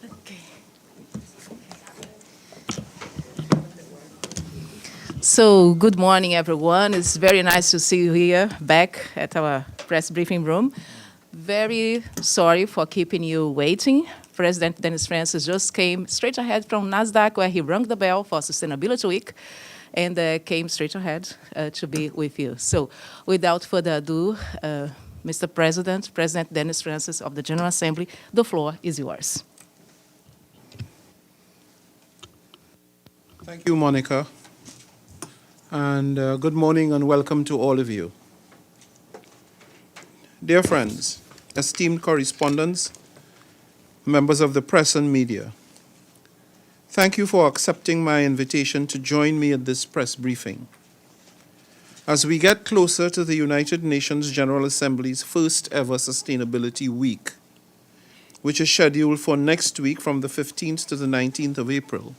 Okay. So, good morning, everyone. It's very nice to see you here back at our press briefing room. Very sorry for keeping you waiting. President Dennis Francis just came straight ahead from Nasdaq, where he rang the bell for Sustainability Week, and came straight ahead to be with you. So, without further ado, Mr. President, President Dennis Francis of the General Assembly, the floor is yours. Thank you, Monica. And good morning and welcome to all of you. Dear friends, esteemed correspondents, members of the press and media, thank you for accepting my invitation to join me at this press briefing. As we get closer to the United Nations General Assembly's first ever Sustainability Week, which is scheduled for next week from the 15th to the 19th of April,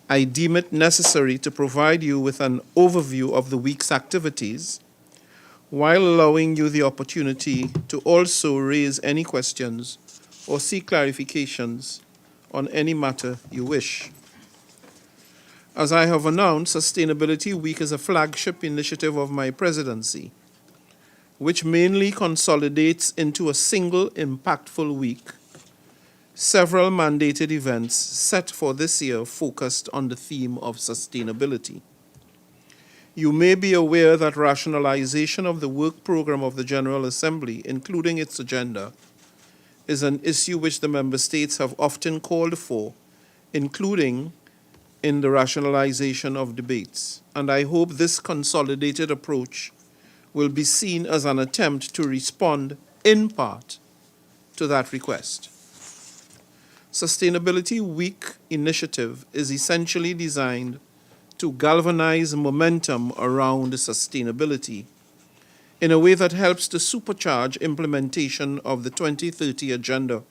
I deem it necessary to provide you with an overview of the week's activities while allowing you the opportunity to also raise any questions or seek clarifications on any matter you wish. As I have announced, Sustainability Week is a flagship initiative of my presidency, which mainly consolidates into a single impactful week several mandated events set for this year focused on the theme of sustainability. You may be aware that rationalization of the work program of the General Assembly, including its agenda, is an issue which the member states have often called for, including in the rationalization of debates. And I hope this consolidated approach will be seen as an attempt to respond in part to that request. Sustainability Week initiative is essentially designed to galvanize momentum around sustainability in a way that helps to supercharge implementation of the 2030 Agenda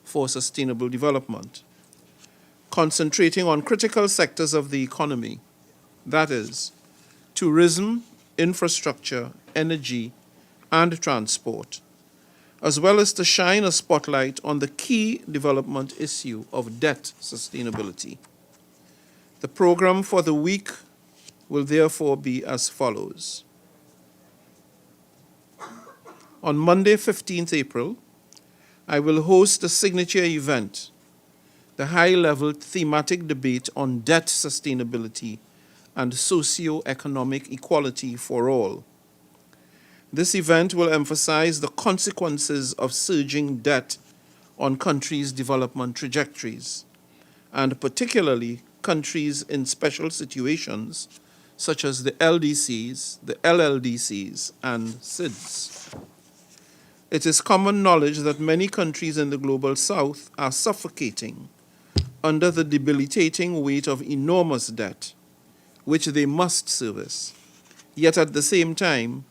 for Sustainable Development, concentrating on critical sectors of the economy, that is, tourism, infrastructure, energy, and transport, as well as to shine a spotlight on the key development issue of debt sustainability. The program for the week will therefore be as follows. On Monday, 15th April, I will host a signature event, the high-level thematic debate on debt sustainability and socio-economic equality for all. This event will emphasize the consequences of surging debt on countries' development trajectories, and particularly countries in special situations such as the LDCs, the LLDCs, and SIDS. It is common knowledge that many countries in the global south are suffocating under the debilitating weight of enormous debt, which they must service, yet at the same time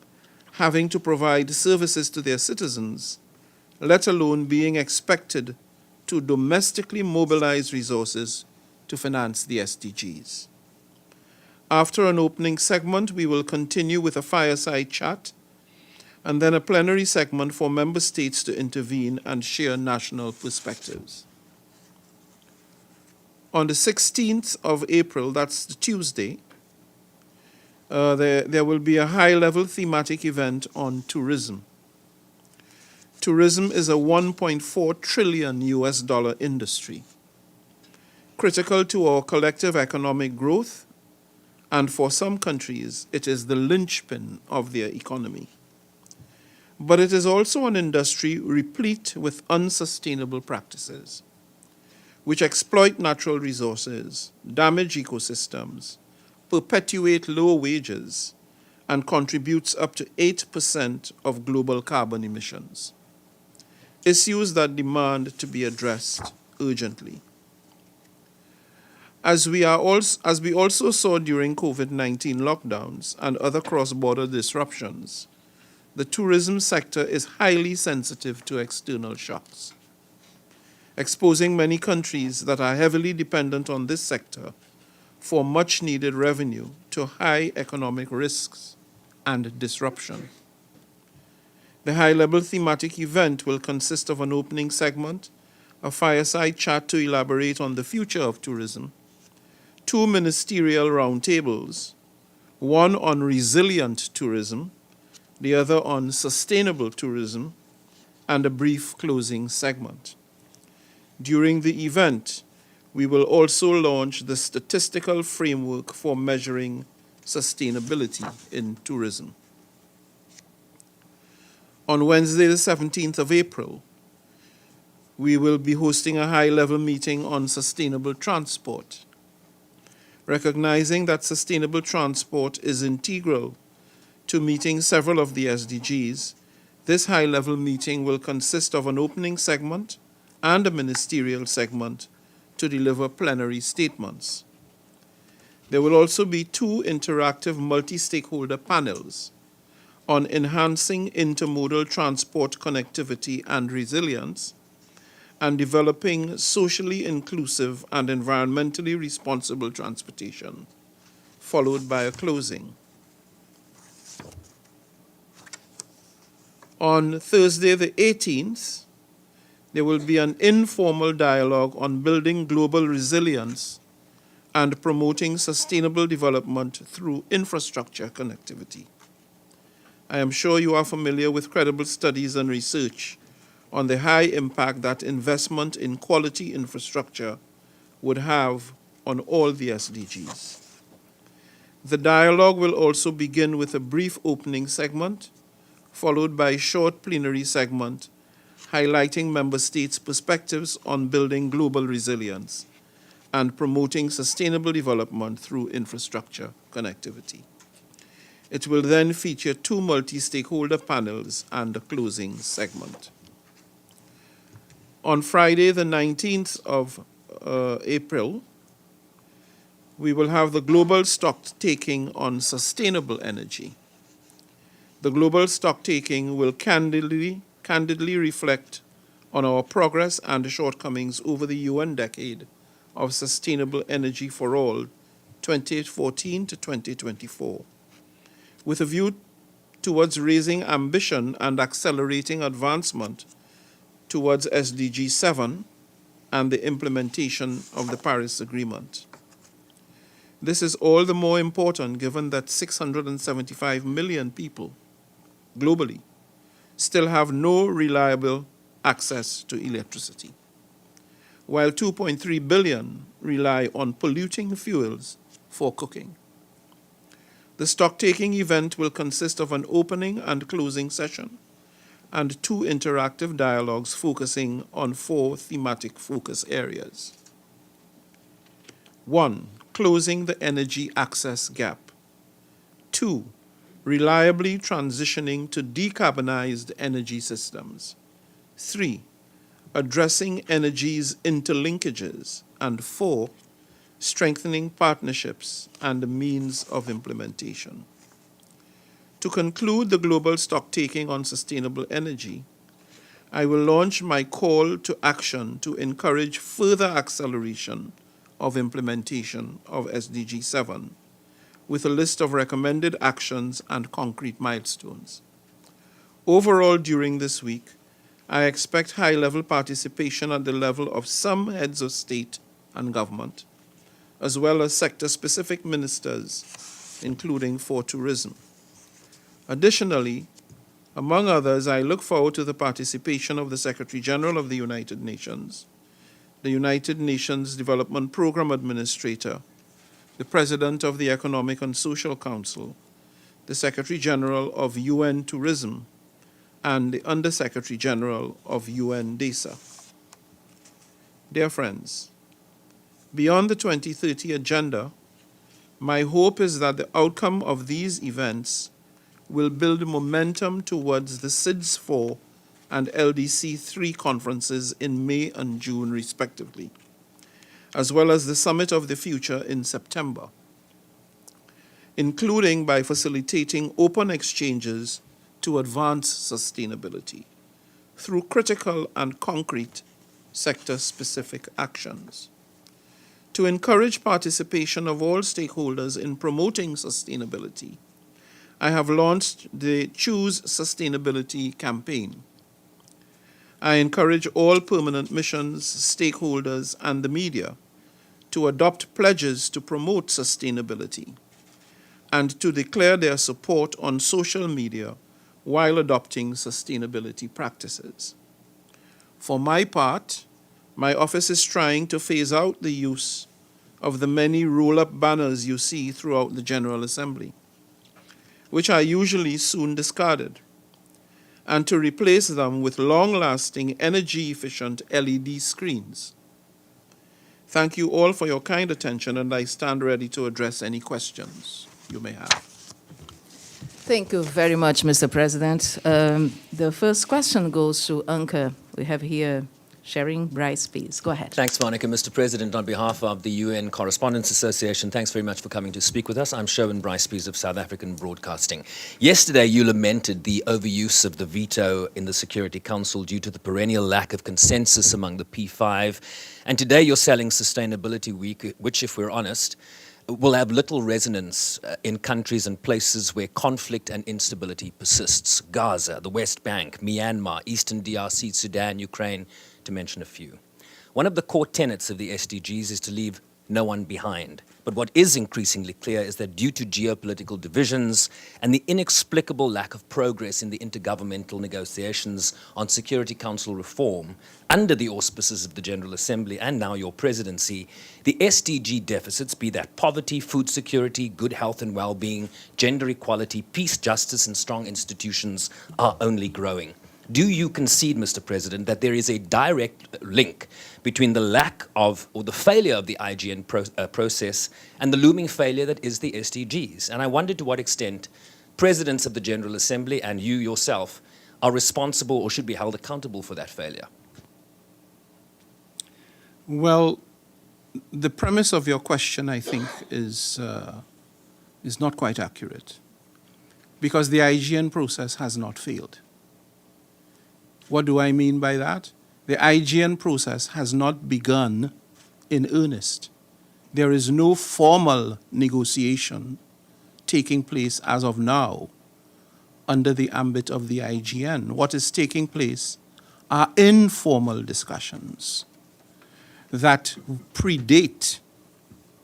having to provide services to their citizens, let alone being expected to domestically mobilize resources to finance the SDGs. After an opening segment, we will continue with a fireside chat and then a plenary segment for member states to intervene and share national perspectives. On the 16th of April, that's the Tuesday, there will be a high-level thematic event on tourism. Tourism is a $1.4 trillion US industry, critical to our collective economic growth, and for some countries, it is the linchpin of their economy. But it is also an industry replete with unsustainable practices, which exploit natural resources, damage ecosystems, perpetuate low wages, and contributes up to 8% of global carbon emissions. Issues that demand to be addressed urgently. As we also saw during COVID-19 lockdowns and other cross-border disruptions, the tourism sector is highly sensitive to external shocks, exposing many countries that are heavily dependent on this sector for much-needed revenue to high economic risks and disruption. The high-level thematic event will consist of an opening segment a fireside chat to elaborate on the future of tourism, 2 ministerial roundtables, one on resilient tourism, the other on sustainable tourism, and a brief closing segment. During the event, we will also launch the statistical framework for measuring sustainability in tourism. On Wednesday, the 17th of April, we will be hosting a high-level meeting on sustainable transport. Recognizing that sustainable transport is integral to meeting several of the SDGs, this high-level meeting will consist of an opening segment and a ministerial segment to deliver plenary statements. There will also be 2 interactive multi-stakeholder panels on enhancing intermodal transport connectivity and resilience, and developing socially inclusive and environmentally responsible transportation, followed by a closing. On Thursday the 18th, there will be an informal dialogue on building global resilience and promoting sustainable development through infrastructure connectivity. I am sure you are familiar with credible studies and research on the high impact that investment in quality infrastructure would have on all the SDGs. The dialogue will also begin with a brief opening segment, followed by a short plenary segment highlighting member states' perspectives on building global resilience and promoting sustainable development through infrastructure connectivity. It will then feature 2 multi-stakeholder panels and a closing segment. On Friday, the 19th of April, we will have the global stock-taking on sustainable energy. The global stock-taking will candidly reflect on our progress and shortcomings over the UN decade of sustainable energy for all, 2014 to 2024, with a view towards raising ambition and accelerating advancement towards SDG 7 and the implementation of the Paris Agreement. This is all the more important given that 675 million people globally still have no reliable access to electricity, while 2.3 billion rely on polluting fuels for cooking. The stock-taking event will consist of an opening and closing session and 2 interactive dialogues focusing on 4 thematic focus areas. 1. Closing the energy access gap. 2. Reliably transitioning to decarbonized energy systems. 3. Addressing energy's interlinkages. And 4. Strengthening partnerships and the means of implementation. To conclude the global stocktaking on sustainable energy, I will launch my call to action to encourage further acceleration of implementation of SDG 7, with a list of recommended actions and concrete milestones. Overall, during this week, I expect high-level participation at the level of some heads of state and government, as well as sector-specific ministers, including for tourism. Additionally, among others, I look forward to the participation of the Secretary General of the United Nations, the United Nations Development Program Administrator, the President of the Economic and Social Council, the Secretary General of UN Tourism, and the Undersecretary General of UN DESA. Dear friends, beyond the 2030 agenda, my hope is that the outcome of these events will build momentum towards the SIDS 4 and LDC 3 conferences in May and June, respectively, as well as the Summit of the Future in September, including by facilitating open exchanges to advance sustainability through critical and concrete sector-specific actions. To encourage participation of all stakeholders in promoting sustainability, I have launched the Choose Sustainability campaign. I encourage all permanent missions, stakeholders, and the media to adopt pledges to promote sustainability and to declare their support on social media while adopting sustainability practices. For my part, my office is trying to phase out the use of the many roll-up banners you see throughout the General Assembly, which are usually soon discarded, and to replace them with long-lasting, energy-efficient LED screens. Thank you all for your kind attention, and I stand ready to address any questions you may have. Thank you very much, Mr. President. The first question goes to Anka. We have here Sharing Bryce, please. Go ahead. Thanks, Monica. Mr. President, on behalf of the UN Correspondents Association, thanks very much for coming to speak with us. I'm Sherwin Bryce-Pease of South African Broadcasting. Yesterday, you lamented the overuse of the veto in the Security Council due to the perennial lack of consensus among the P5. And today, you're selling Sustainability Week, which, if we're honest, will have little resonance in countries and places where conflict and instability persists. Gaza, the West Bank, Myanmar, Eastern DRC, Sudan, Ukraine, to mention a few. One of the core tenets of the SDGs is to leave no one behind. But what is increasingly clear is that due to geopolitical divisions and the inexplicable lack of progress in the intergovernmental negotiations on Security Council reform under the auspices of the General Assembly and now your presidency, the SDG deficits, be that poverty, food security, good health and well-being, gender equality, peace, justice, and strong institutions, are only growing. Do you concede, Mr. President, that there is a direct link between the lack of, or the failure of the IGN process and the looming failure that is the SDGs? And I wonder to what extent presidents of the General Assembly and you yourself are responsible or should be held accountable for that failure. Well, the premise of your question, I think, is not quite accurate, because the IGN process has not failed. What do I mean by that? The IGN process has not begun in earnest. There is no formal negotiation taking place as of now under the ambit of the IGN. What is taking place are informal discussions that predate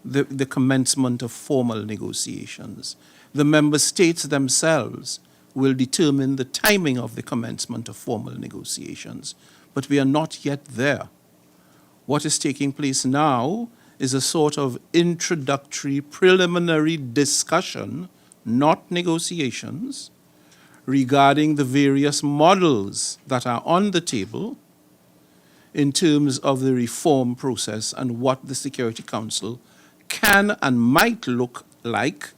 the commencement of formal negotiations. The member states themselves will determine the timing of the commencement of formal negotiations. But we are not yet there. What is taking place now is a sort of introductory, preliminary discussion, not negotiations, regarding the various models that are on the table in terms of the reform process and what the Security Council can and might look like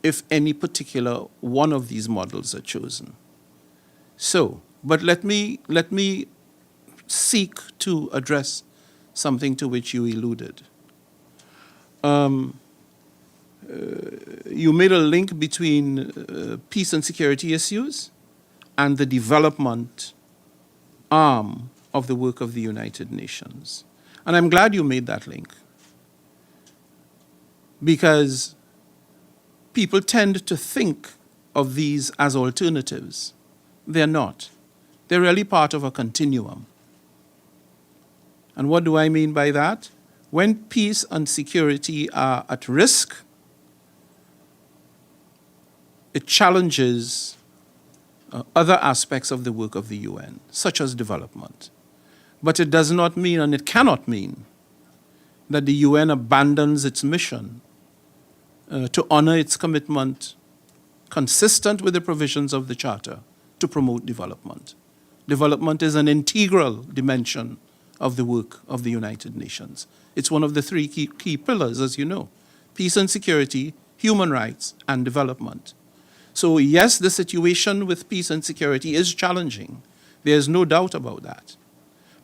if any particular one of these models are chosen. So, but let me seek to address something to which you alluded. You made a link between peace and security issues and the development arm of the work of the United Nations. And I'm glad you made that link, because people tend to think of these as alternatives. They're not. They're really part of a continuum. And what do I mean by that? When peace and security are at risk, it challenges other aspects of the work of the UN, such as development. But it does not mean, and it cannot mean, that the UN abandons its mission to honor its commitment consistent with the provisions of the Charter to promote development. Development is an integral dimension of the work of the United Nations. It's one of the three key pillars, as you know: peace and security, human rights, and development. So yes, the situation with peace and security is challenging. There's no doubt about that.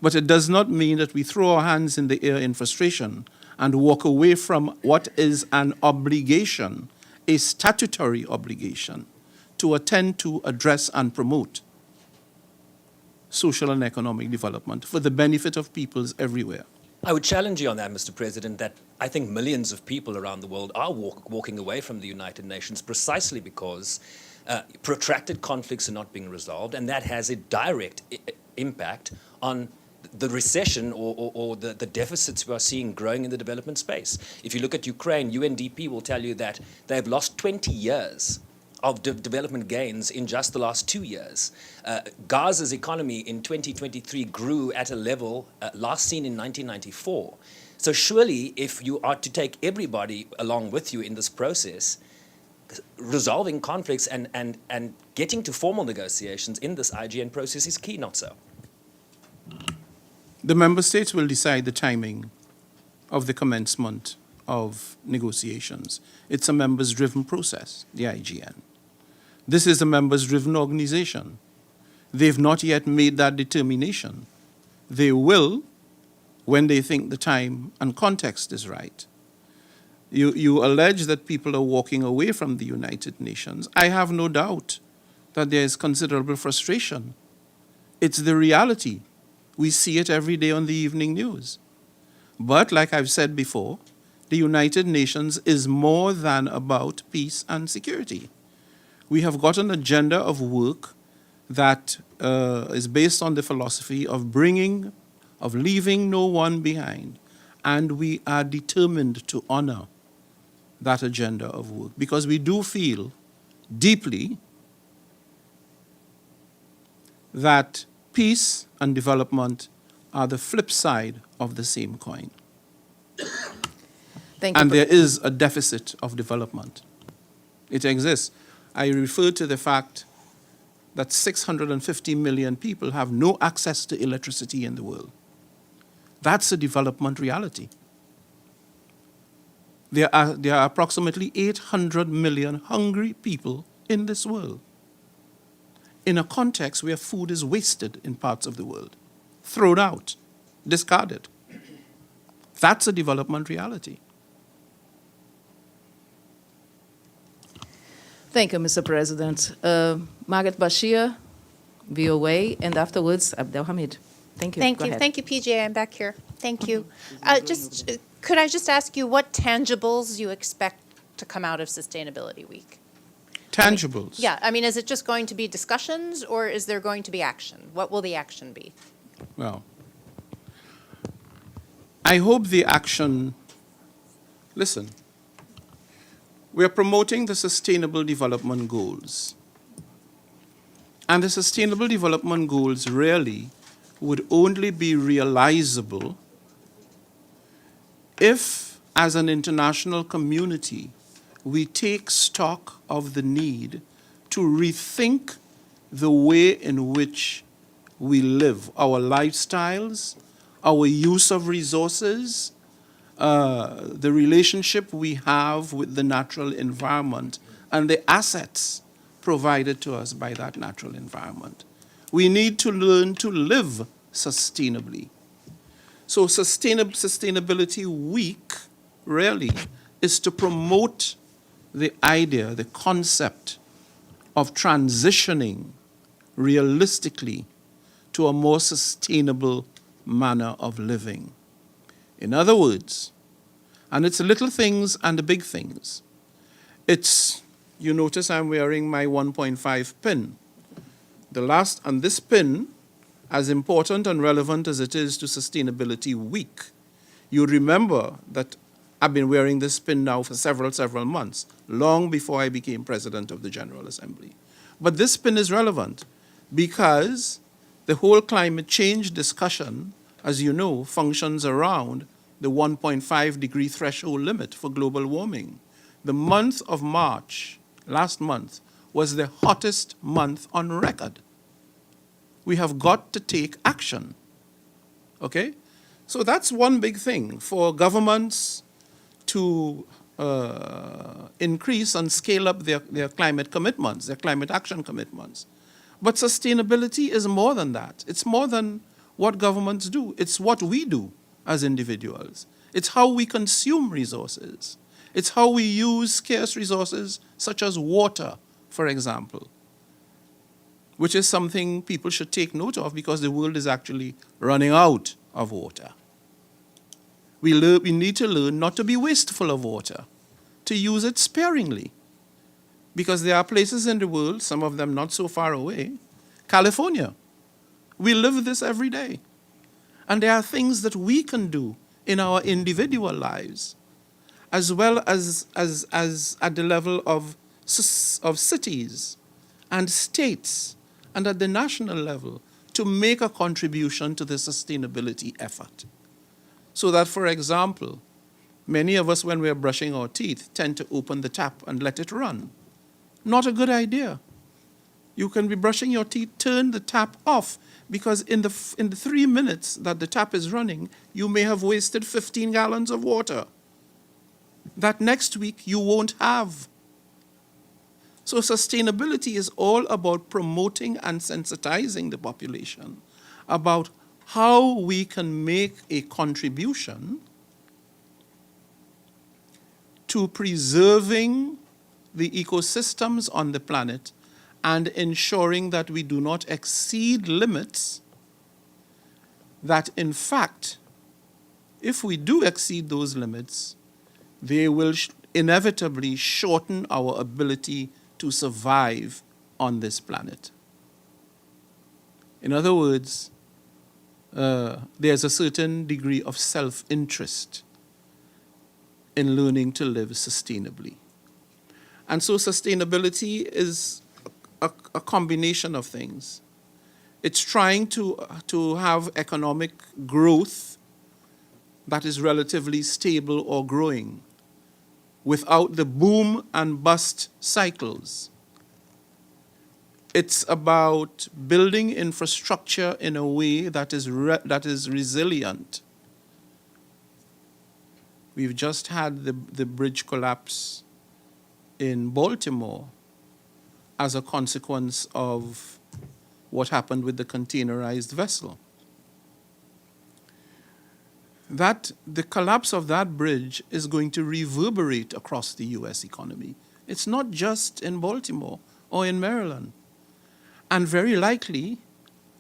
But it does not mean that we throw our hands in the air in frustration and walk away from what is an obligation, a statutory obligation, to attend to, address, and promote social and economic development for the benefit of peoples everywhere. I would challenge you on that, Mr. President, that I think millions of people around the world are walking away from the United Nations precisely because protracted conflicts are not being resolved, and that has a direct impact on the recession or the deficits we are seeing growing in the development space. If you look at Ukraine, UNDP will tell you that they've lost 20 years of development gains in just the last 2 years. Gaza's economy in 2023 grew at a level last seen in 1994. So surely, if you are to take everybody along with you in this process, resolving conflicts and getting to formal negotiations in this IGN process is key, not so? The member states will decide the timing of the commencement of negotiations. It's a members-driven process, the IGN. This is a members-driven organization. They've not yet made that determination. They will when they think the time and context is right. You allege that people are walking away from the United Nations. I have no doubt that there is considerable frustration. It's the reality. We see it every day on the evening news. But like I've said before, the United Nations is more than about peace and security. We have got an agenda of work that is based on the philosophy of leaving no one behind. And we are determined to honor that agenda of work because we do feel deeply that peace and development are the flip side of the same coin. Thank you. And there is a deficit of development. It exists. I refer to the fact that 650 million people have no access to electricity in the world. That's a development reality. There are approximately 800 million hungry people in this world, in a context where food is wasted in parts of the world, thrown out, discarded. That's a development reality. Thank you, Mr. President. Margaret Bashir, VOA, and afterwards, Abdelhamid. Thank you. Thank Go you. ahead. Thank you, PJ. I'm back here. Thank you. Could I just ask you what tangibles you expect to come out of Sustainability Week? Tangibles. Yeah, I mean, is it just going to be discussions or is there going to be action? What will the action be? Well, I hope the action, listen, we are promoting the Sustainable Development Goals. And the Sustainable Development Goals really would only be realizable if, as an international community, we take stock of the need to rethink the way in which we live, our lifestyles, our use of resources, the relationship we have with the natural environment, and the assets provided to us by that natural environment. We need to learn to live sustainably. So Sustainability Week really is to promote the idea, the concept of transitioning realistically to a more sustainable manner of living. In other words, and it's the little things and the big things. It's, you notice I'm wearing my 1.5 pin. And this pin, as important and relevant as it is to Sustainability Week, you remember that I've been wearing this pin now for several months, long before I became President of the General Assembly. But this pin is relevant because the whole climate change discussion, as you know, functions around the 1.5 degree threshold limit for global warming. The month of March, last month, was the hottest month on record. We have got to take action, okay? So that's one big thing for governments to increase and scale up their climate commitments, their climate action commitments. But sustainability is more than that. It's more than what governments do. It's what we do as individuals. It's how we consume resources. It's how we use scarce resources such as water, for example, which is something people should take note of because the world is actually running out of water. We need to learn not to be wasteful of water, to use it sparingly. Because there are places in the world, some of them not so far away, California, We live this every day. And there are things that we can do in our individual lives, as well as at the level of cities and states and at the national level, to make a contribution to the sustainability effort. So that, for example, many of us, when we're brushing our teeth, tend to open the tap and let it run. Not a good idea. You can be brushing your teeth, turn the tap off, because in the 3 minutes that the tap is running, you may have wasted 15 gallons of water that next week you won't have. So sustainability is all about promoting and sensitizing the population about how we can make a contribution to preserving the ecosystems on the planet and ensuring that we do not exceed limits that, in fact, if we do exceed those limits, they will inevitably shorten our ability to survive on this planet. In other words, there's a certain degree of self-interest in learning to live sustainably. And so sustainability is a combination of things. It's trying to have economic growth that is relatively stable or growing without the boom and bust cycles. It's about building infrastructure in a way that is resilient. We've just had the bridge collapse in Baltimore as a consequence of what happened with the containerized vessel. The collapse of that bridge is going to reverberate across the US economy. It's not just in Baltimore or in Maryland, and very likely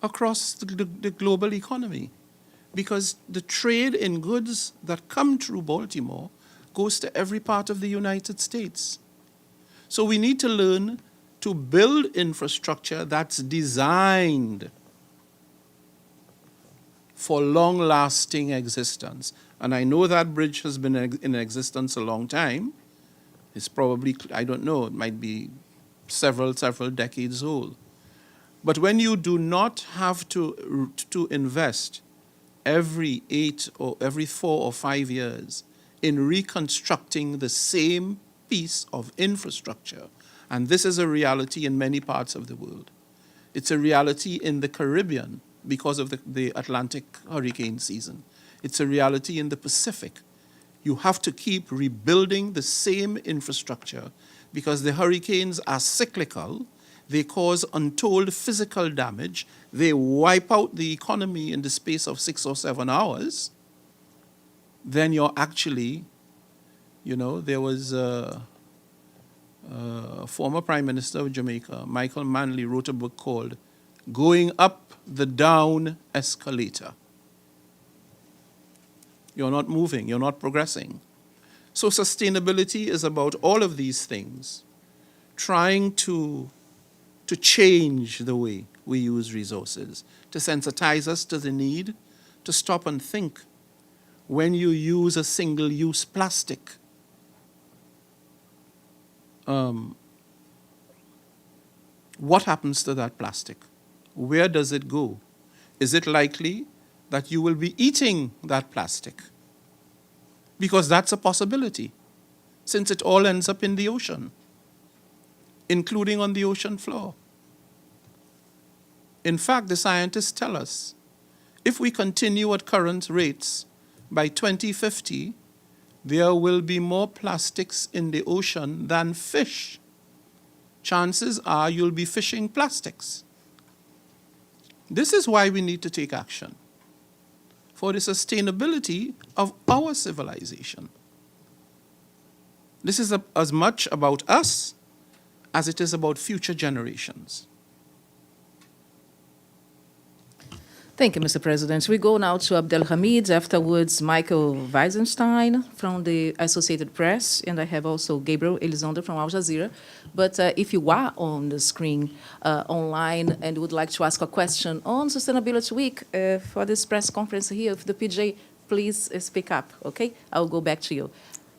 across the global economy, because the trade in goods that come through Baltimore goes to every part of the United States. So we need to learn to build infrastructure that's designed for long-lasting existence. And I know that bridge has been in existence a long time. It's probably, I don't know, it might be several decades old. But when you do not have to invest every 8 or every 4 or 5 years in reconstructing the same piece of infrastructure, and this is a reality in many parts of the world. It's a reality in the Caribbean because of the Atlantic hurricane season. It's a reality in the Pacific. You have to keep rebuilding the same infrastructure because the hurricanes are cyclical. They cause untold physical damage. They wipe out the economy in the space of 6 or 7 hours. Then you're actually, there was a former Prime Minister of Jamaica, Michael Manley, wrote a book called Going Up the Down Escalator. You're not moving, you're not progressing. So sustainability is about all of these things, trying to change the way we use resources, to sensitize us to the need to stop and think. When you use a single-use plastic, what happens to that plastic? Where does it go? Is it likely that you will be eating that plastic? Because that's a possibility, since it all ends up in the ocean, including on the ocean floor. In fact, the scientists tell us, if we continue at current rates, by 2050, there will be more plastics in the ocean than fish. Chances are you'll be fishing plastics. This is why we need to take action for the sustainability of our civilization. This is as much about us as it is about future generations. Thank you, Mr. President. We go now to Abdelhamid, afterwards Michael Weisenstein from the Associated Press, and I have also Gabriel Elizondo from Al Jazeera. But if you are on the screen online and would like to ask a question on Sustainability Week for this press conference here of the PJ, please speak up, okay? I'll go back to you.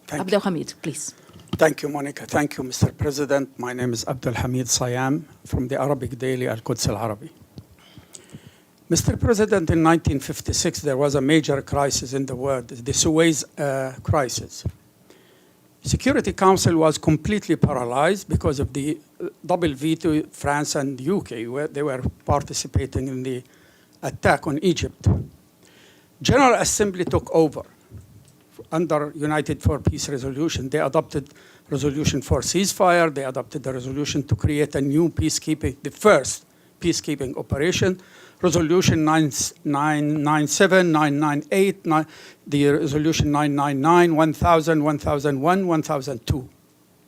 Abdelhamid, please. Thank you, Monica. Thank you, Mr. President. My name is Abdelhamid Sayam from the Arabic daily Al-Quds Al-Arabi. Mr. President, in 1956, there was a major crisis in the world, the Suez crisis. Security Council was completely paralyzed because of the double veto France and UK, where they were participating in the attack on Egypt. General Assembly took over under United for Peace resolution. They adopted resolution for ceasefire. They adopted the resolution to create a new peacekeeping, the first peacekeeping operation. Resolution 997, 998, the resolution 999, 1000, 1001, 1002.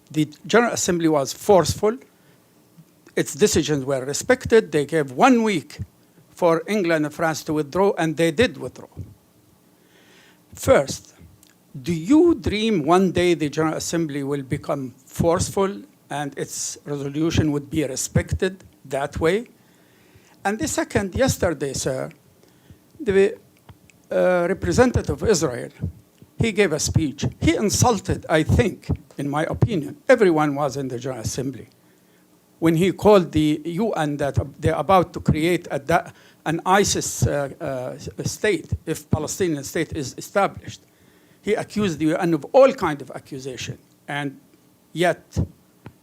The General Assembly was forceful. Its decisions were respected. They gave 1 week for England and France to withdraw, and they did withdraw. First, do you dream one day the General Assembly will become forceful and its resolution would be respected that way? And the second, yesterday, sir, the representative of Israel, he gave a speech. He insulted, I think, in my opinion, everyone was in the General Assembly. When he called the UN that they're about to create an ISIS state, if Palestinian state is established, he accused the UN of all kinds of accusation. And yet,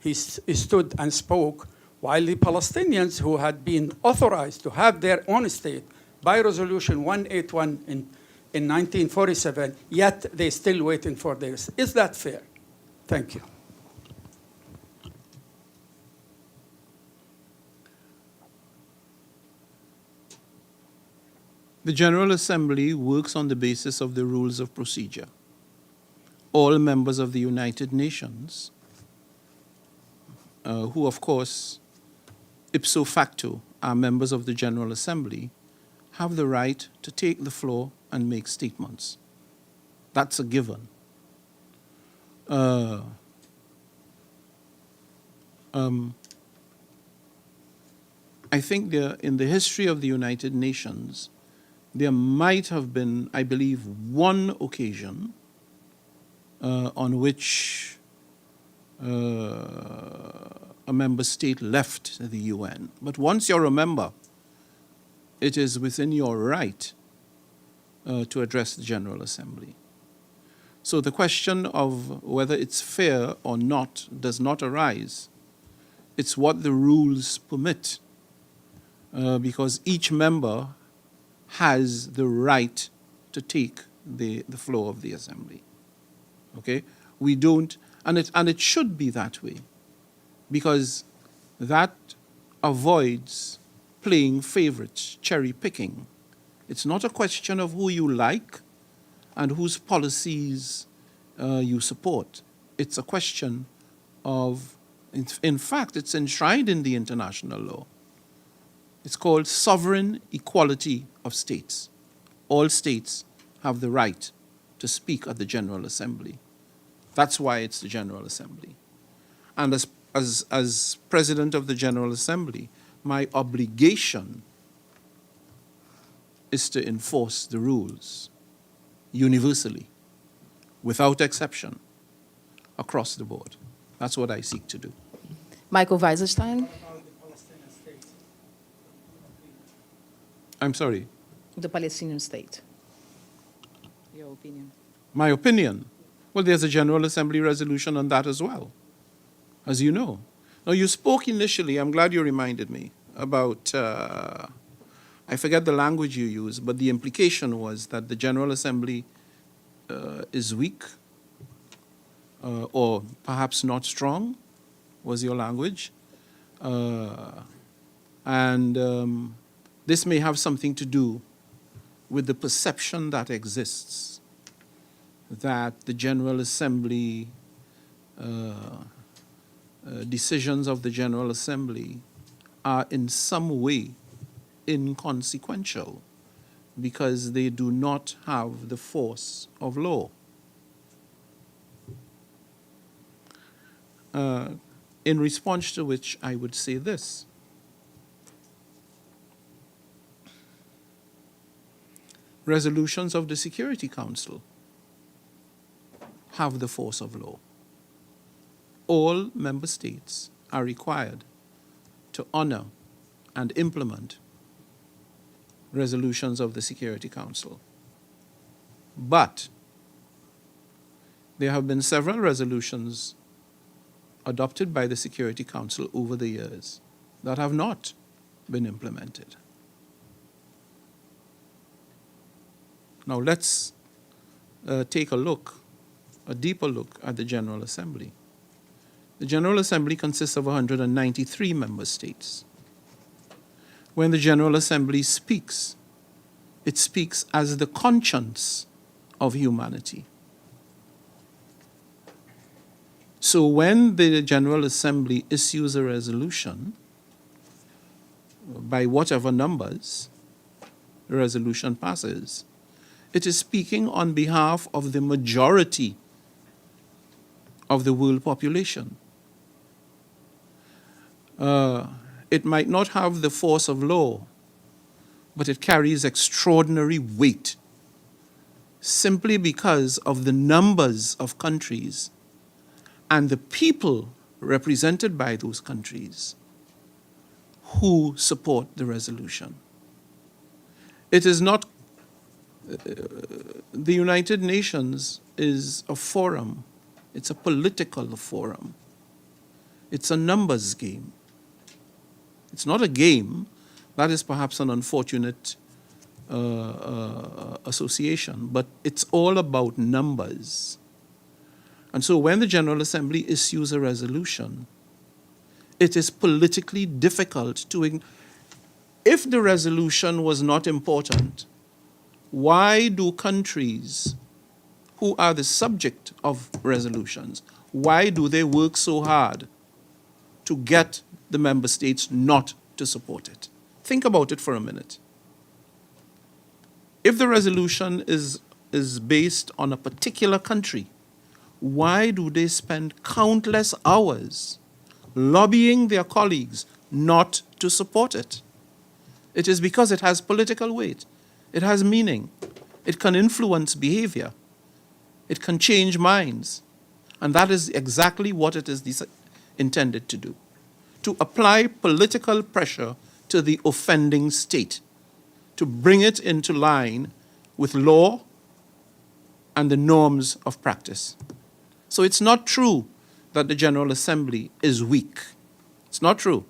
he stood and spoke while the Palestinians who had been authorized to have their own state by Resolution 181 in 1947, yet they're still waiting for theirs. Is that fair? Thank you. The General Assembly works on the basis of the rules of procedure. All members of the United Nations, who of course ipso facto are members of the General Assembly, have the right to take the floor and make statements. That's a given. I think in the history of the United Nations, there might have been, I believe, one occasion on which a member state left the UN. But once you're a member, it is within your right to address the General Assembly. So the question of whether it's fair or not does not arise. It's what the rules permit, because each member has the right to take the floor of the Assembly. Okay? We don't, and it should be that way, because that avoids playing favorites, cherry picking. It's not a question of who you like and whose policies you support. It's a question of, in fact, it's enshrined in the international law. It's called sovereign equality of states. All states have the right to speak at the General Assembly. That's why it's the General Assembly. And as President of the General Assembly, my obligation is to enforce the rules universally, without exception, across the board. That's what I seek to do. Michael Weisenstein. I'm sorry? The Palestinian state. Your opinion. My opinion? Well, there's a General Assembly resolution on that as well, as you know. Now, you spoke initially, I'm glad you reminded me, about, I forget the language you used, but the implication was that the General Assembly is weak, or perhaps not strong, was your language. This may have something to do with the perception that exists that the General Assembly, decisions of the General Assembly are in some way inconsequential. because they do not have the force of law. In response to which I would say this. Resolutions of the Security Council have the force of law. All member states are required to honor and implement resolutions of the Security Council. But there have been several resolutions adopted by the Security Council over the years that have not been implemented. Now let's take a deeper look at the General Assembly. The General Assembly consists of 193 member states. When the General Assembly speaks, it speaks as the conscience of humanity. So when the General Assembly issues a resolution, by whatever numbers the resolution passes, it is speaking on behalf of the majority of the world population. It might not have the force of law, but it carries extraordinary weight simply because of the numbers of countries and the people represented by those countries who support the resolution. It is not, the United Nations is a forum. It's a political forum. It's a numbers game. It's not a game. That is perhaps an unfortunate association, but it's all about numbers. And so when the General Assembly issues a resolution, it is politically difficult to, if the resolution was not important, why do countries who are the subject of resolutions, why do they work so hard to get the member states not to support it? Think about it for a minute. If the resolution is based on a particular country, why do they spend countless hours lobbying their colleagues not to support it? It is because it has political weight. It has meaning. It can influence behavior. It can change minds. And that is exactly what it is intended to do. To apply political pressure to the offending state, to bring it into line with law and the norms of practice. So it's not true that the General Assembly is weak. It's not true.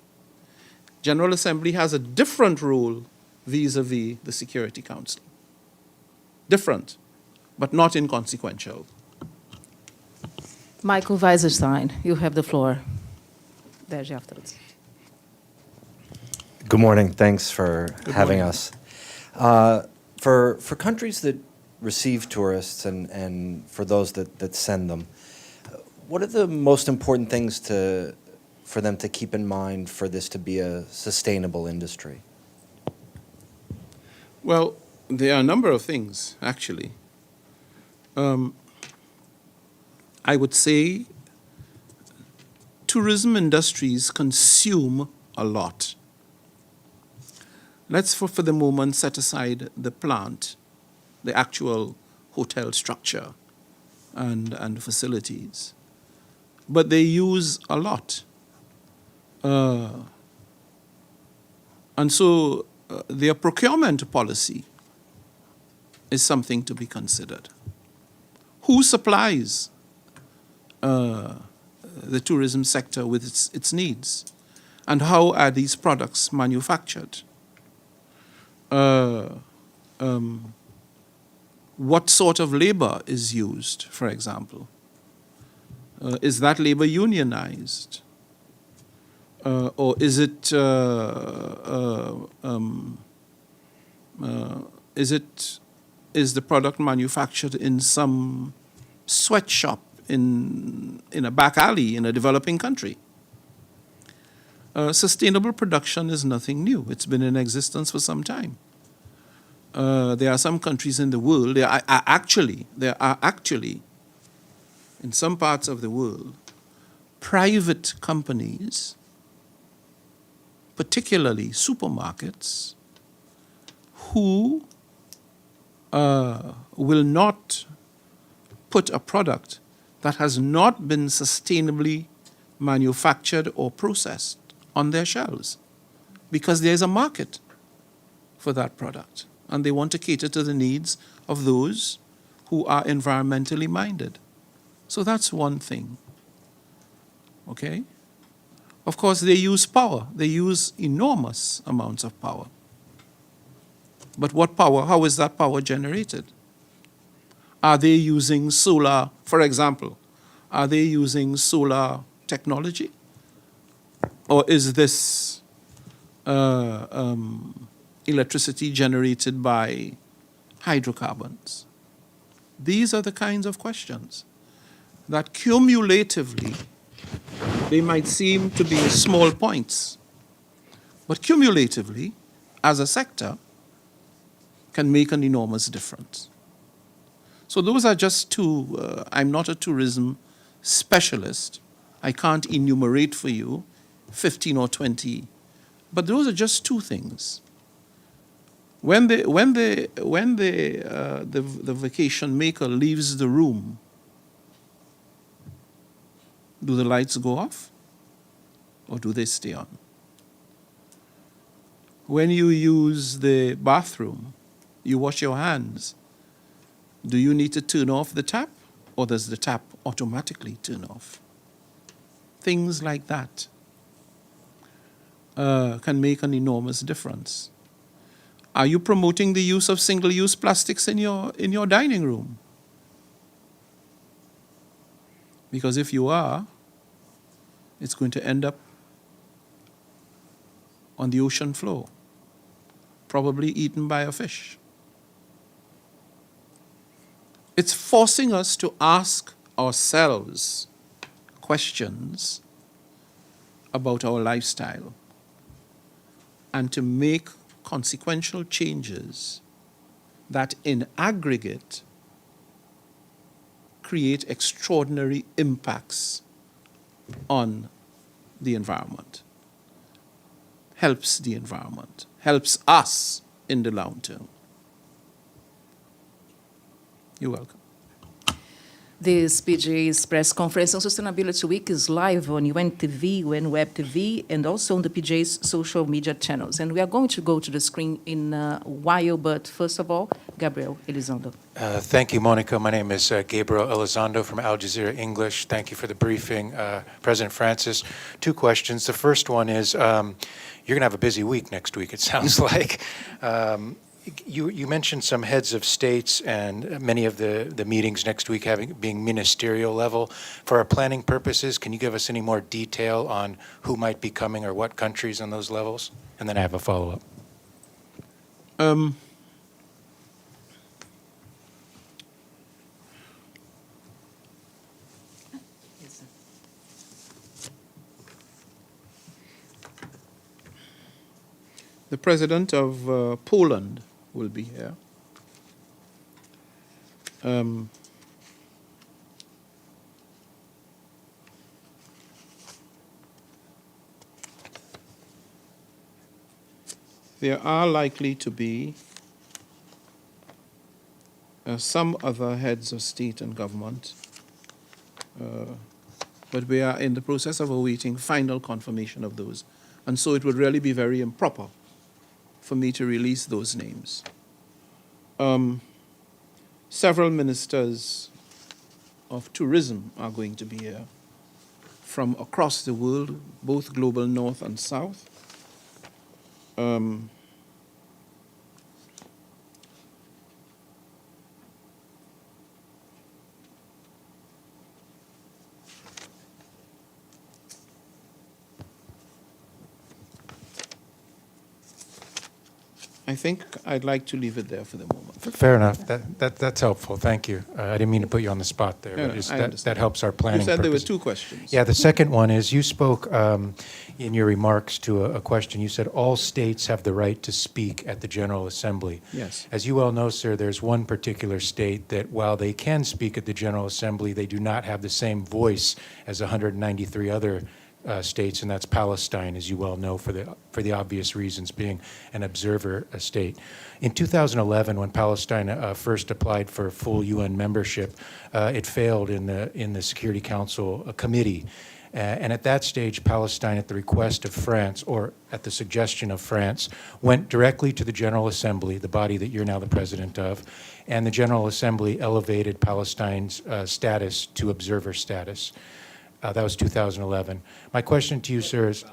General Assembly has a different role vis-a-vis the Security Council. Different, but not inconsequential. Michael Weiserstein, you have the floor. There's afterwards. Good morning. Thanks for Good having morning. us. For countries that receive tourists and for those that send them, what are the most important things for them to keep in mind for this to be a sustainable industry? Well, there are a number of things, actually. I would say tourism industries consume a lot. Let's, for the moment, set aside the plant, the actual hotel structure and facilities. But they use a lot. And so their procurement policy is something to be considered. Who supplies the tourism sector with its needs? And how are these products manufactured? What sort of labor is used, for example? Is that labor unionized? Or is it is the product manufactured in some sweatshop in a back alley in a developing country? Sustainable production is nothing new. It's been in existence for some time. there are some countries in the world, there are actually, in some parts of the world, private companies, particularly supermarkets, who will not put a product that has not been sustainably manufactured or processed on their shelves because there's a market for that product and they want to cater to the needs of those who are environmentally minded. So that's one thing. Okay? Of course, they use power. They use enormous amounts of power. But what power? How is that power generated? Are they using solar, for example? Are they using solar technology? Or is this electricity generated by hydrocarbons? These are the kinds of questions that cumulatively, they might seem to be small points, but cumulatively, as a sector, can make an enormous difference. So those are just two. I'm not a tourism specialist. I can't enumerate for you 15 or 20, but those are just two things. When the vacation maker leaves the room, do the lights go off or do they stay on? When you use the bathroom, you wash your hands. Do you need to turn off the tap or does the tap automatically turn off? Things like that can make an enormous difference. Are you promoting the use of single-use plastics in your dining room? Because if you are, it's going to end up on the ocean floor, probably eaten by a fish. It's forcing us to ask ourselves questions about our lifestyle and to make consequential changes that in aggregate create extraordinary impacts on the environment, helps the environment, helps us in the long term. You're welcome. This PJ's press conference on Sustainability Week is live on UNTV, UNWeb TV, and also on the PJ's social media channels. And we are going to go to the screen in a while, but first of all, Gabriel Elizondo. Thank you, Monica. My name is Gabriel Elizondo from Al Jazeera English. Thank you for the briefing, President Francis. Two questions. The first one is, you're going to have a busy week next week, it sounds like. You mentioned some heads of states and many of the meetings next week being ministerial level. For our planning purposes, can you give us any more detail on who might be coming or what countries on those levels? And then I have a follow-up. The president of Poland will be here. There are likely to be some other heads of state and government, but we are in the process of awaiting final confirmation of those. And so it would really be very improper for me to release those names. Several ministers of tourism are going to be here from across the world, both global north and south. I think I'd like to leave it there for the moment. Fair enough. That's helpful. Thank you. I didn't mean to put you on the spot there. No, but no, it's- I that understand. helps our planning You said there were purposes. 2 questions. Yeah, the second one is you spoke in your remarks to a question. You said all states have the right to speak at the General Assembly. Yes. As you well know, sir, there's one particular state that while they can speak at the General Assembly, they do not have the same voice as 193 other states, and that's Palestine, as you well know, for the obvious reasons, being an observer state. In 2011, when Palestine first applied for full UN membership, it failed in the Security Council committee. And at that stage, Palestine, at the request of France, or at the suggestion of France, went directly to the General Assembly, the body that you're now the president of, and the General Assembly elevated Palestine's status to observer status. That was 2011. My question to you, sir, is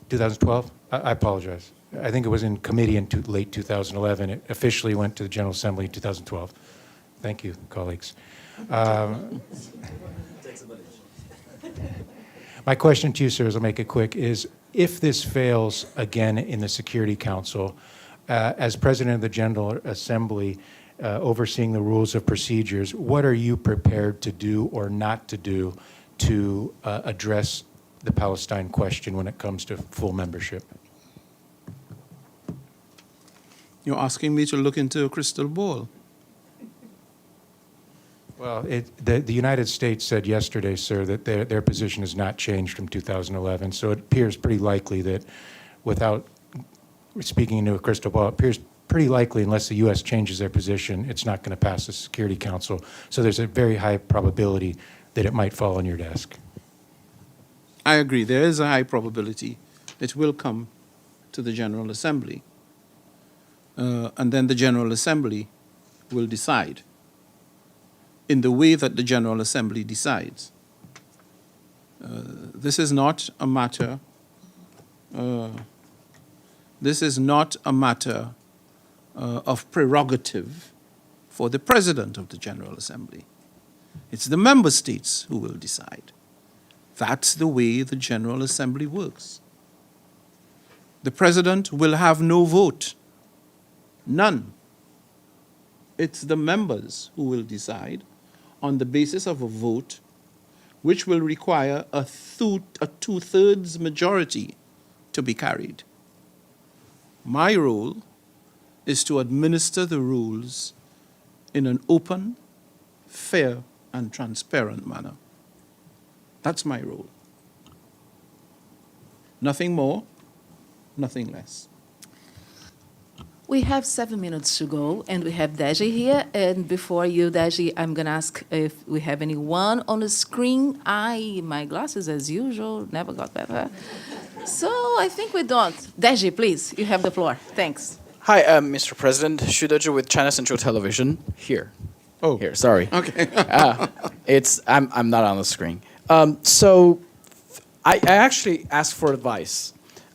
2012? I apologize. I think it was in committee in late 2011. It officially went to the General Assembly in 2012. Thank you, colleagues. My question to you, sir, I'll make it quick, is if this fails again in the Security Council, as President of the General Assembly, overseeing the rules of procedures, what are you prepared to do or not to do to address the Palestine question when it comes to full membership? You're asking me to look into a crystal ball. Well, the United States said yesterday, sir, that their position has not changed from 2011, so it appears pretty likely that, without speaking into a crystal ball, it appears pretty likely, unless the U.S. changes their position, it's not going to pass the Security Council. So there's a very high probability that it might fall on your desk. I agree. There is a high probability it will come to the General Assembly. And then the General Assembly will decide in the way that the General Assembly decides. This is not a matter of prerogative for the President of the General Assembly. It's the member states who will decide. That's the way the General Assembly works. The President will have no vote. None. It's the members who will decide on the basis of a vote which will require a two-thirds majority to be carried. My role is to administer the rules in an open, fair, and transparent manner. That's my role. Nothing more, nothing less. We have 7 minutes to go, and we have Deji here. And before you, Deji, I'm going to ask if we have anyone on the screen. My glasses, as usual, never got better. So I think we don't. Deji, please, you have the floor. Thanks. Hi, Mr. President. Xu Deji with China Central Television. Here. Oh. Here, sorry. Okay. I'm not on the screen. So I actually asked for advice.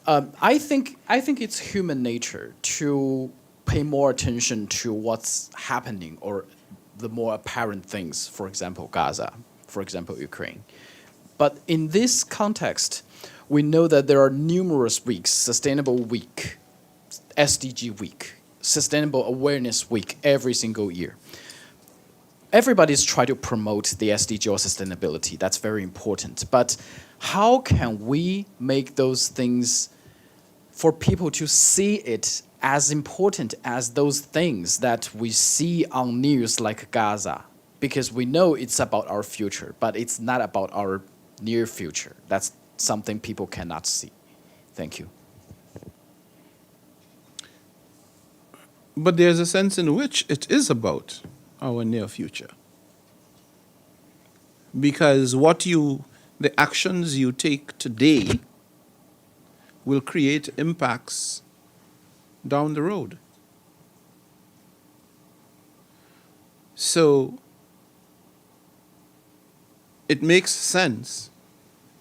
I think it's human nature to pay more attention to what's happening or the more apparent things, for example, Gaza, for example, Ukraine. But in this context, we know that there are numerous weeks, Sustainable Week, SDG Week, Sustainable Awareness Week every single year. Everybody's trying to promote the SDG or sustainability. That's very important. But how can we make those things for people to see it as important as those things that we see on news like Gaza? Because we know it's about our future, but it's not about our near future. That's something people cannot see. Thank you. But there's a sense in which it is about our near future. Because the actions you take today will create impacts down the road. So it makes sense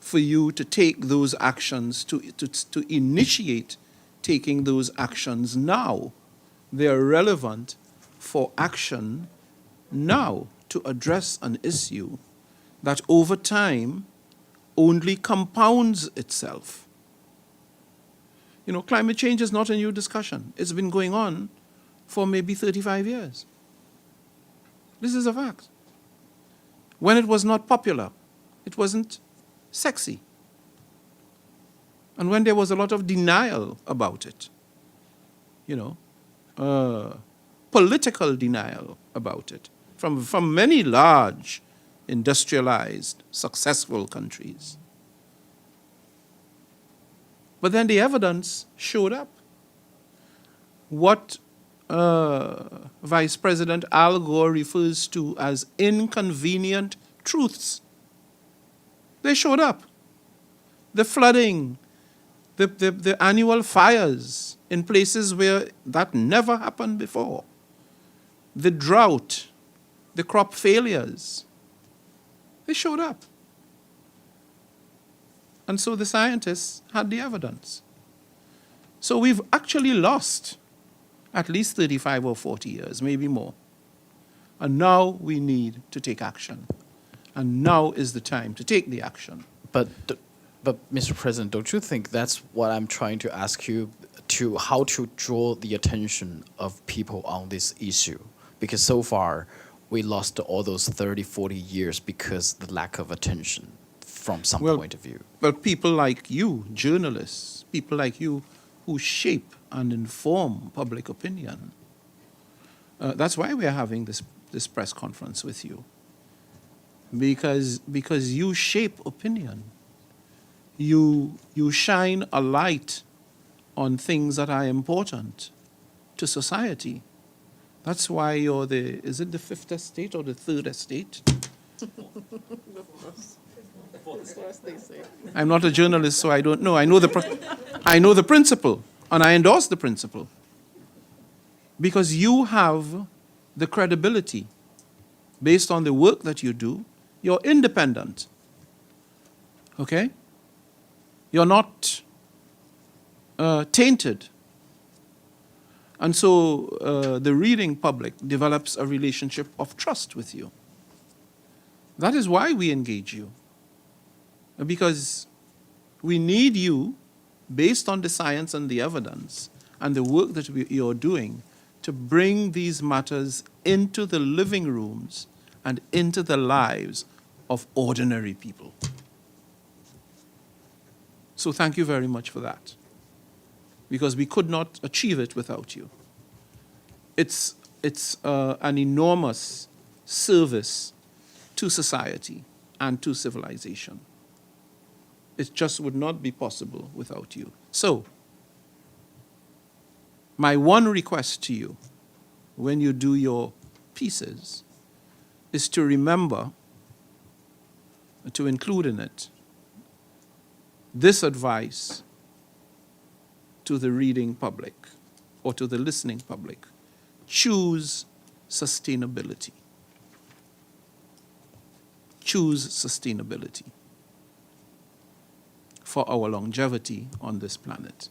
for you to take those actions, to initiate taking those actions now. They are relevant for action now to address an issue that over time only compounds itself. You know, climate change is not a new discussion. It's been going on for maybe 35 years. This is a fact. When it was not popular, it wasn't sexy. And when there was a lot of denial about it, you know, political denial about it from many large, industrialized, successful countries. But then the evidence showed up. What Vice President Al Gore refers to as inconvenient truths, they showed up. The flooding, the annual fires in places where that never happened before, the drought, the crop failures, they showed up. And so the scientists had the evidence. So we've actually lost at least 35 or 40 years, maybe more. And now we need to take action. And now is the time to take the action. But Mr. President, don't you think that's what I'm trying to ask you, to how to draw the attention of people on this issue? Because so far, we lost all those 30, 40 years because the lack of attention from some point of view. Well, people like you, journalists, people like you who shape and inform public opinion. That's why we're having this press conference with you. Because you shape opinion. You shine a light on things that are important to society. That's why you're is it the fifth estate or the third estate? I'm not a journalist, so I don't know. I know the principle, and I endorse the principle. Because you have the credibility based on the work that you do. You're independent. Okay? You're not tainted. And so the reading public develops a relationship of trust with you. That is why we engage you. Because we need you, based on the science and the evidence and the work that you're doing, to bring these matters into the living rooms and into the lives of ordinary people. So thank you very much for that, because we could not achieve it without you. It's an enormous service to society and to civilization. It just would not be possible without you. So, my one request to you, when you do your pieces, is to remember to include in it this advice to the reading public or to the listening public: choose sustainability. Choose sustainability for our longevity on this planet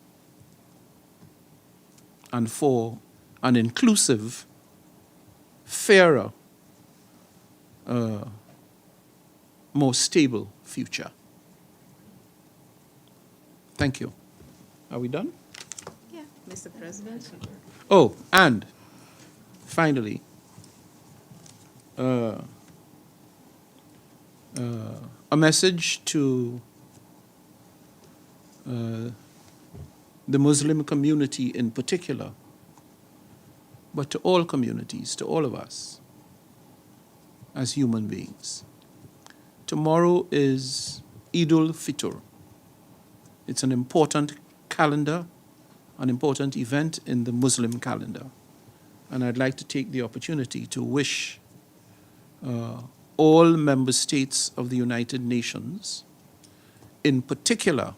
and for an inclusive, fairer, more stable future. Thank you. Are we done? Yeah, Mr. President. Oh, and finally, a message to the Muslim community in particular, but to all communities, to all of us as human beings. Tomorrow is Eid al-Fitr. It's an important calendar, an important event in the Muslim calendar. And I'd like to take the opportunity to wish all member states of the United Nations, in particular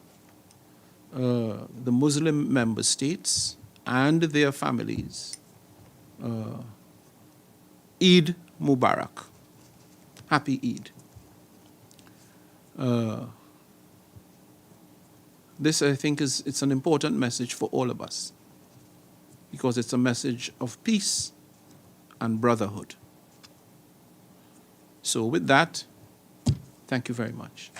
the Muslim member states and their families, Eid Mubarak. Happy Eid. This, I think, it's an important message for all of us, because it's a message of peace and brotherhood. So with that, thank you very much.